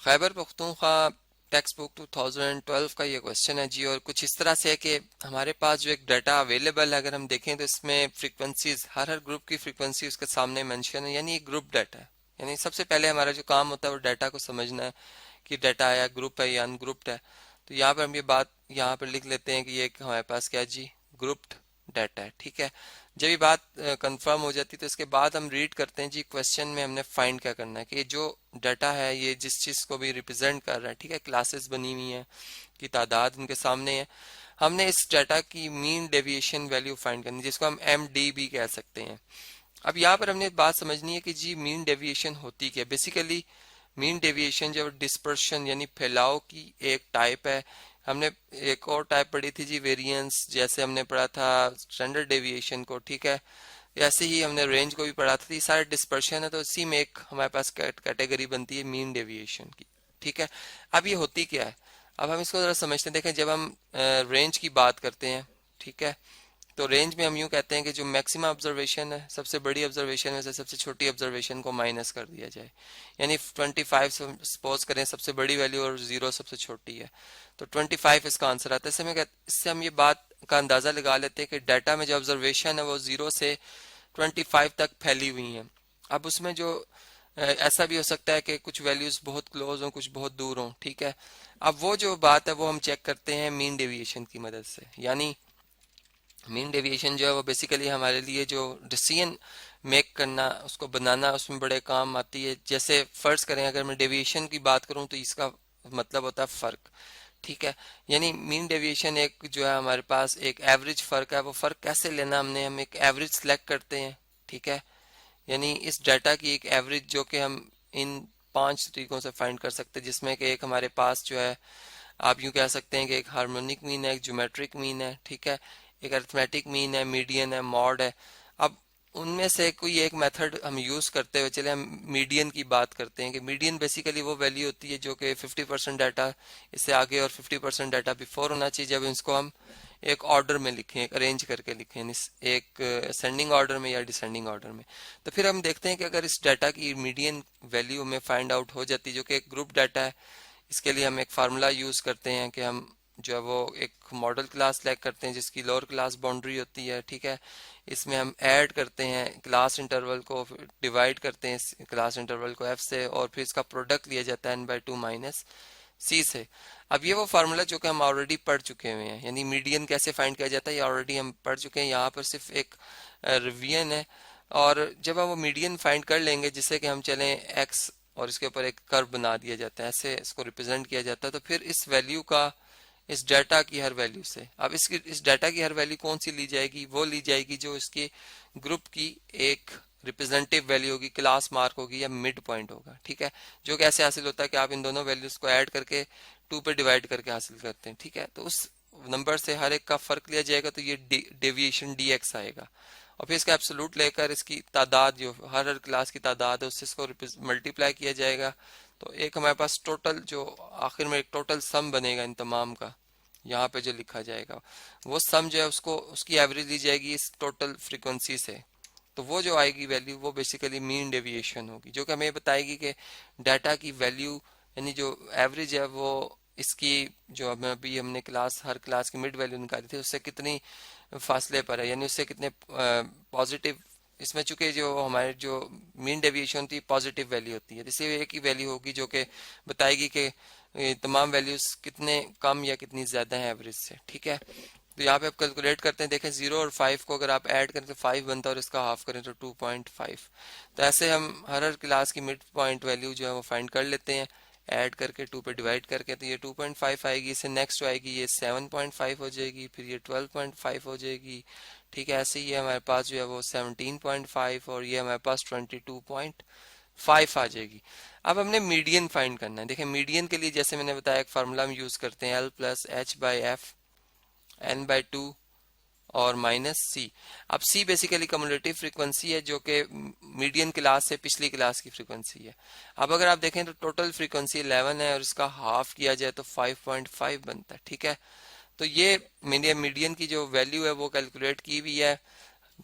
Khyber Pakhtunkhwa text book 2012 का ये question है जी, और कुछ इस तरह से है कि हमारे पास जो एक डाटा अवेलेबल है, अगर हम देखें तो इसमें फ्रीक्वेंसीज, हर ग्रुप की फ्रीक्वेंसी उसके सामने मेंशन है, यानी ये ग्रुप डाटा है। यानी सबसे पहले हमारा जो काम होता है वो डाटा को समझना है कि डाटा आया ग्रुप है या अनग्रुप्ड है। तो यहाँ पर हम ये बात यहाँ पर लिख लेते हैं कि ये हमारे पास क्या है जी, ग्रुप्ड डाटा है। ठीक है, जब ये बात कंफर्म हो जाती है तो इसके बाद हम रीड करते हैं जी, क्वेश्चन में हमने फाइंड क्या करना है कि जो डाटा है ये जिस चीज को भी रिप्रेजेंट कर रहा है, ठीक है, क्लासेस बनी हुई हैं की तादाद उनके सामने है, हमने इस डाटा की मीन डेविएशन वैल्यू फाइंड करनी है, जिसको हम एम डी भी कह सकते हैं। अब यहाँ पर हमने बात समझनी है कि जी मीन डेविएशन होती क्या। बेसिकली मीन डेविएशन जो डिस्पर्शन यानी फैलाव की एक टाइप है। हमने एक और टाइप पढ़ी थी जी, वेरिएंस, जैसे हमने पढ़ा था स्टैंडर्ड डेविएशन को। ठीक है, ऐसे ही हमने रेंज को भी पढ़ा था। ये सारे डिस्पर्शन है, तो इसी में एक हमारे पास कैटेगरी बनती है मीन डेविएशन की। ठीक है, अब ये होती क्या है, अब हम इसको जरा समझते हैं। देखें, जब हम रेंज की बात करते हैं, ठीक है, तो रेंज में हम यूं कहते हैं कि जो मैक्सिमम ऑब्जर्वेशन है, सबसे बड़ी ऑब्जर्वेशन में से सबसे छोटी ऑब्जर्वेशन को माइनस कर दिया जाए। यानी 25 सपोज करें सबसे बड़ी वैल्यू और 0 सबसे छोटी है, तो 25 इसका आंसर आता है। इससे हम ये बात का अंदाजा लगा लेते हैं कि डाटा में जो ऑब्जर्वेशन है वो 0 से 25 तक फैली हुई है। अब उसमें जो ऐसा भी हो सकता है कि कुछ वैल्यूज बहुत क्लोज हों, कुछ बहुत दूर हों। ठीक है, अब वो जो बात है वो हम चेक करते हैं मीन डेविएशन की मदद से। यानी मीन डेविएशन जो है वो बेसिकली हमारे लिए जो डिसीजन मेक करना, उसको बनाना, उसमें बड़े काम आती है। जैसे फर्ज करें, अगर मैं डेविएशन की बात करूं तो इसका मतलब होता है फर्क। ठीक है, यानी मीन डेविएशन एक जो है हमारे पास एक एवरेज फर्क है। वो फर्क कैसे लेना, हम एक एवरेज सेलेक्ट करते हैं। ठीक है, यानी इस डाटा की एक एवरेज जो कि हम इन 5 तरीकों से फाइंड कर सकते हैं, जिसमें कि एक हमारे पास जो है, आप यूं कह सकते हैं कि एक हार्मोनिक मीन है, एक ज्योमेट्रिक मीन है, ठीक है, एक अरिथमेटिक मीन है, मीडियन है, मॉड है। अब उनमें से कोई एक मेथड हम यूज करते हुए चले हम मीडियन की बात करते हैं कि मीडियन बेसिकली वो वैल्यू होती है जो कि 50% डाटा इससे आगे और 50% डाटा बिफोर होना चाहिए, जब इसको हम एक ऑर्डर में लिखें, एक अरेंज करके लिखें, एक असेंडिंग ऑर्डर में या डिसेंडिंग ऑर्डर में। तो फिर हम देखते हैं कि अगर इस डाटा की मीडियन वैल्यू हमें फाइंड आउट हो जाती है, जो कि एक ग्रुप डाटा है, इसके लिए हम एक फार्मूला यूज करते हैं कि हम जो है वो एक मॉडल क्लास सेलेक्ट करते हैं जिसकी लोअर क्लास बाउंड्री होती है। ठीक है, इसमें हम ऐड करते हैं क्लास इंटरवल को, डिवाइड करते हैं इस क्लास इंटरवल को f से, और फिर इसका प्रोडक्ट लिया जाता है n/2 माइनस c से। अब ये वो फार्मूला जो कि हम ऑलरेडी पढ़ चुके हुए हैं, यानी मीडियन कैसे फाइंड किया जाता है ये ऑलरेडी हम पढ़ चुके हैं। यहाँ पर सिर्फ एक रिवीजन है। और जब हम वो मीडियन फाइंड कर लेंगे, जिससे कि हम चलें x और इसके ऊपर एक कर्व बना दिया जाता है, ऐसे इसको रिप्रेजेंट किया जाता है, तो फिर इस वैल्यू का इस डाटा की हर वैल्यू से, अब इस डाटा की हर वैल्यू कौन सी ली जाएगी, वो ली जाएगी जो इसके ग्रुप की एक रिप्रेजेंटेटिव वैल्यू होगी, क्लास मार्क होगी या मिड पॉइंट होगा। ठीक है, जो कि ऐसे हासिल होता है कि आप इन दोनों वैल्यूज को ऐड करके 2 पे डिवाइड करके हासिल करते हैं। ठीक है, तो उस नंबर से हर एक का फर्क लिया जाएगा, तो ये डेविएशन dx आएगा। और फिर इसका एब्सोल्यूट लेकर इसकी तादाद, जो हर क्लास की तादाद है, उससे इसको मल्टीप्लाई किया जाएगा। तो एक हमारे पास टोटल जो आखिर में एक टोटल सम बनेगा इन तमाम का, यहाँ पे जो लिखा जाएगा वो सम जो है उसको उसकी एवरेज ली जाएगी इस टोटल फ्रीक्वेंसी से। तो वो जो आएगी वैल्यू वो बेसिकली मीन डेविएशन होगी, जो कि हमें बताएगी कि डाटा की वैल्यू यानी जो एवरेज है वो इसकी जो हमें अभी हमने हर क्लास की मिड वैल्यू निकाली थी उससे कितनी फासले पर है, यानी उससे कितने पॉजिटिव। इसमें चूंकि जो हमारे जो मीन डेविएशन थी पॉजिटिव वैल्यू होती है, इसी एक ही वैल्यू होगी जो कि बताएगी कि ये तमाम वैल्यूज कितने कम या कितनी ज्यादा है एवरेज से। ठीक है, तो यहाँ पे आप कैलकुलेट करते हैं, देखें 0 और 5 को अगर आप ऐड करें तो 5 बनता है और इसका हाफ करें तो 2.5। तो ऐसे हम हर क्लास की मिड पॉइंट वैल्यू जो है वो फाइंड कर लेते हैं ऐड करके 2 पे डिवाइड करके। तो ये 2.5 आएगी, इससे नेक्स्ट आएगी ये 7.5 हो जाएगी, फिर ये 12.5 हो जाएगी। ठीक है, ऐसे ही हमारे पास जो है वो 17.5 और ये हमारे पास 22.5 आ जाएगी। अब हमने मीडियन फाइंड करना है। देखें, मीडियन के लिए जैसे मैंने बताया एक फार्मूला हम यूज करते हैं L+H/F n/2 और -c। अब c बेसिकली कम्युलेटिव फ्रीक्वेंसी है जो कि मीडियन क्लास से पिछली क्लास की फ्रीक्वेंसी है। अब अगर आप देखें तो टोटल फ्रीक्वेंसी 11 है और इसका हाफ किया जाए तो 5.5 बनता है। ठीक है, तो ये मीडियन की जो वैल्यू है वो कैलकुलेट की हुई है।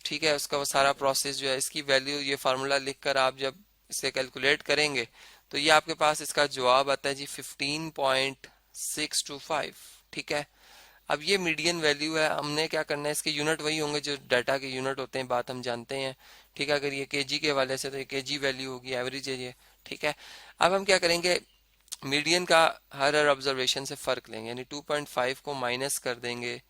ठीक है, उसका वो सारा प्रोसेस जो है, इसकी वैल्यू ये फार्मूला लिखकर आप जब इसे कैलकुलेट करेंगे तो ये आपके पास इसका जवाब आता है जी 15.625। ठीक है, अब ये मीडियन वैल्यू है, हमने क्या करना है, इसके यूनिट वही होंगे जो डाटा के यूनिट होते हैं, बात हम जानते हैं। ठीक है, अगर ये केजी के हवाले से तो ये केजी वैल्यू होगी, एवरेज है ये। ठीक है, अब हम क्या करेंगे, मीडियन का हर ऑब्जर्वेशन से फर्क लेंगे, यानी 2.5 को माइनस कर देंगे,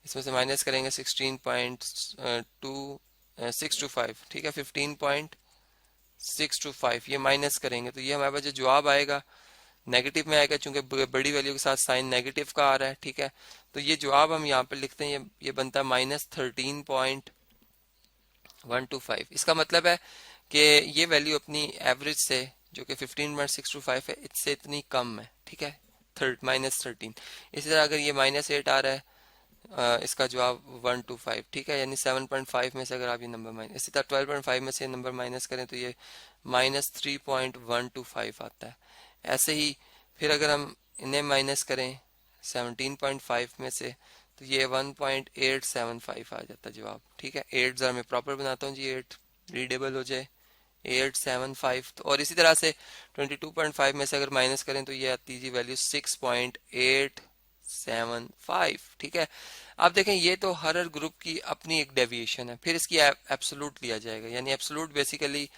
इसमें से माइनस करेंगे 16.625। ठीक है, 15.625 ये माइनस करेंगे तो ये हमारे पास जो जवाब आएगा नेगेटिव में आएगा, चूंकि बड़ी वैल्यू के साथ साइन नेगेटिव का आ रहा है। ठीक है, तो ये जवाब हम यहाँ पे लिखते हैं, ये बनता है -13.125। इसका मतलब है कि ये वैल्यू अपनी एवरेज से जो कि 15.625 है, इससे इतनी कम है। ठीक है, -13। इसी तरह अगर ये -8 आ रहा है, इसका जवाब 125। ठीक है, यानी 7.5 में से अगर आप ये नंबर माइनस, इसी तरह 12.5 में से नंबर माइनस करें तो ये -3.125 आता है। ऐसे ही फिर अगर हम इन्हें माइनस करें 17.5 में से तो ये 1.875 आ जाता है जवाब। ठीक है, 8 जरा मैं प्रॉपर बनाता हूँ जी, 8 रीडेबल हो जाए, 875। तो और इसी तरह से 22.5 में से अगर माइनस करें तो ये आती है वैल्यू 6.875। ठीक है, अब देखें ये तो हर ग्रुप की अपनी एक डेविएशन है, फिर इसकी एब्सोल्यूट लिया जाएगा। यानी एब्सोल्यूट बेसिकली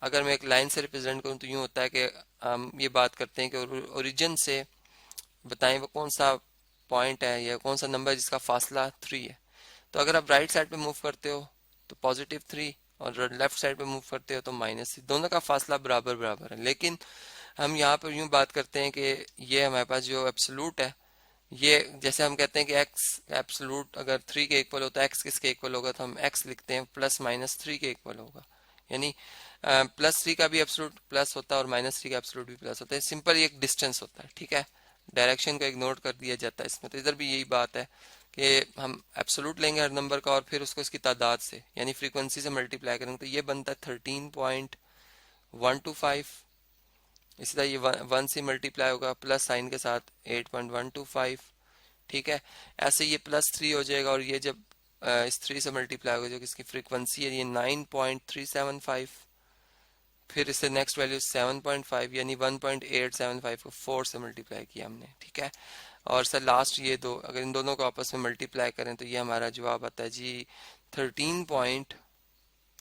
अगर मैं एक लाइन से रिप्रेजेंट करूं तो यूं होता है कि हम ये बात करते हैं कि ओरिजिन से बताएं वो कौन सा पॉइंट है या कौन सा नंबर जिसका फासला 3 है। तो अगर आप राइट साइड पे मूव करते हो तो +3 और लेफ्ट साइड पे मूव करते हो तो -3, दोनों का फासला बराबर बराबर है। लेकिन हम यहाँ पर यूं बात करते हैं कि ये हमारे पास जो एब्सोल्यूट है, ये जैसे हम कहते हैं कि x एब्सोल्यूट अगर 3 के इक्वल होता है, x किसके इक्वल होगा, तो हम x लिखते हैं +-3 के इक्वल होगा। यानी +3 का भी एब्सोल्यूट प्लस होता है और -3 का एब्सोल्यूट भी प्लस होता है। सिंपल एक डिस्टेंस होता है। ठीक है, डायरेक्शन को इग्नोर कर दिया जाता है इसमें। तो इधर भी यही बात है कि हम एब्सोल्यूट लेंगे हर नंबर का और फिर उसको इसकी तादाद से यानी फ्रीक्वेंसी से मल्टीप्लाई करेंगे तो ये बनता है 13.125। इसी तरह ये 1 से मल्टीप्लाई होगा प्लस साइन के साथ 8.125। ठीक है, ऐसे ये +3 हो जाएगा और ये जब इस 3 से मल्टीप्लाई होगा जो कि इसकी फ्रीक्वेंसी है ये 9.375। फिर इससे नेक्स्ट वैल्यू 7.5 यानी 1.875 को 4 से मल्टीप्लाई किया हमने। ठीक है, और सर लास्ट ये दो अगर इन दोनों को आपस में मल्टीप्लाई करें तो ये हमारा जवाब आता है जी 13 पॉइंट,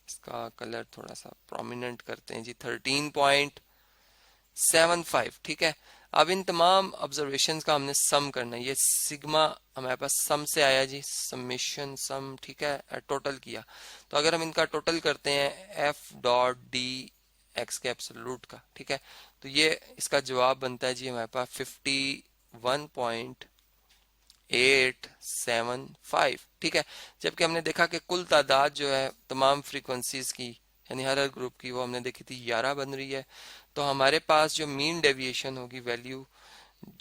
इसका कलर थोड़ा सा प्रोमिनेंट करते हैं जी, 13.75। ठीक है, अब इन तमाम ऑब्जर्वेशन का हमने सम करना है। ये सिग्मा हमारे पास सम से आया जी, समेशन सम। ठीक है, टोटल किया तो अगर हम इनका टोटल करते हैं f.d x के एब्सोल्यूट का, ठीक है, तो ये इसका जवाब बनता है जी हमारे पास 51.875। ठीक है, जबकि हमने देखा कि कुल तादाद जो है तमाम फ्रीक्वेंसीज की यानी हर ग्रुप की वो हमने देखी थी 11 बन रही है। तो हमारे पास जो मीन डेविएशन होगी वैल्यू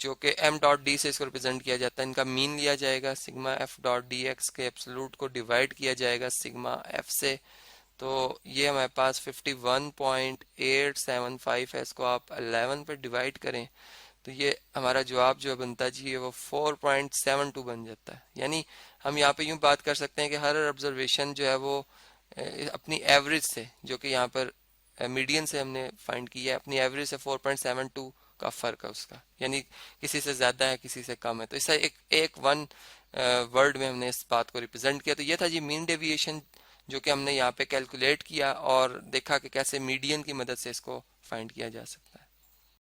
जो कि m.d से इसको रिप्रेजेंट किया जाता है, इनका मीन लिया जाएगा, सिग्मा f.dx के एब्सोल्यूट को डिवाइड किया जाएगा सिग्मा f से। तो ये हमारे पास 51.875 है, इसको आप 11 पर डिवाइड करें तो ये हमारा जवाब जो बनता है जी वो 4.72 बन जाता है। यानी हम यहाँ पे यूं बात कर सकते हैं कि हर ऑब्जर्वेशन जो है वो अपनी एवरेज से, जो कि यहाँ पर मीडियन से हमने फाइंड किया है, अपनी एवरेज से 4.72 का फर्क है उसका, यानी किसी से ज्यादा है किसी से कम है। तो इससे एक वन वर्ड में हमने इस बात को रिप्रेजेंट किया। तो ये था जी मीन डेविएशन जो कि हमने यहाँ पे कैलकुलेट किया और देखा कि कैसे मीडियन की मदद से इसको फाइंड किया जा सकता है।